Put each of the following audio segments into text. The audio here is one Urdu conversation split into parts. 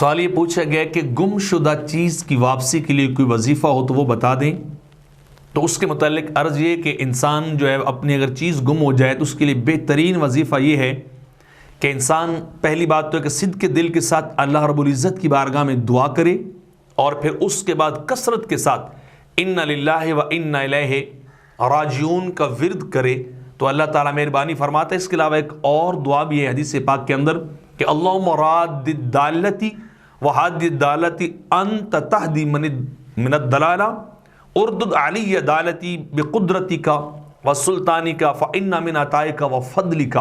سوال یہ پوچھا گیا کہ گم شدہ چیز کی واپسی کے لیے کوئی وظیفہ ہو تو وہ بتا دیں۔ تو اس کے متعلق عرض یہ کہ انسان جو ہے اپنی اگر چیز گم ہو جائے تو اس کے لیے بہترین وظیفہ یہ ہے کہ انسان پہلی بات تو ہے کہ صدق کے دل کے ساتھ اللہ رب العزت کی بارگاہ میں دعا کرے، اور پھر اس کے بعد کثرت کے ساتھ ان للہ و انا الیہ راجعون کا ورد کرے تو اللہ تعالیٰ مہربانی فرماتا ہے۔ اس کے علاوہ ایک اور دعا بھی ہے حدیث پاک کے اندر کہ اللہم راد الدالتی وحاد الدالتی انت تہدی من الدلالہ اردد علی دالتی بقدرتک وسلطانک فإن من عطائک وفضلک۔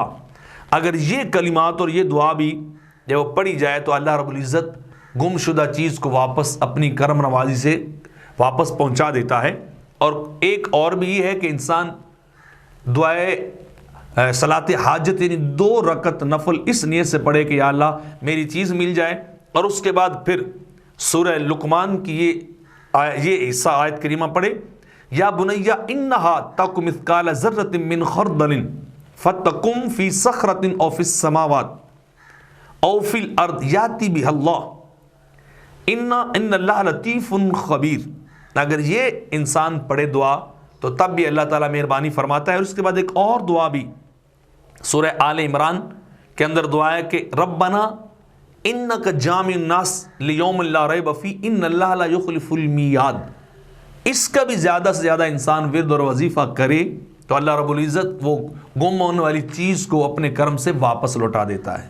اگر یہ کلمات اور یہ دعا بھی جب وہ پڑھی جائے تو اللہ رب العزت گم شدہ چیز کو واپس اپنی کرم نوازی سے واپس پہنچا دیتا ہے۔ اور ایک اور بھی یہ ہے کہ انسان دعائے صلاۃ حاجت یعنی 2 رکعت نفل اس نیت سے پڑھے کہ یا اللہ میری چیز مل جائے، اور اس کے بعد پھر سورہ لقمان کی یہ حصہ آیت کریمہ پڑھے، یا بنیا انہا تک مثقال ذرۃ من خردل فتقم فی صخرۃ او فی السماوات او فی الارض یاتی بها اللہ ان اللہ لطیف خبیر۔ اگر یہ انسان پڑھے دعا تو تب بھی اللہ تعالیٰ مہربانی فرماتا ہے۔ اور اس کے بعد ایک اور دعا بھی سورہ آل عمران کے اندر دعا ہے کہ ربنا انک جامع الناس لیوم لا ریب فیہ ان اللہ لا یخلف المیعاد۔ اس کا بھی زیادہ سے زیادہ انسان ورد اور وظیفہ کرے تو اللہ رب العزت وہ گم ہونے والی چیز کو اپنے کرم سے واپس لوٹا دیتا ہے۔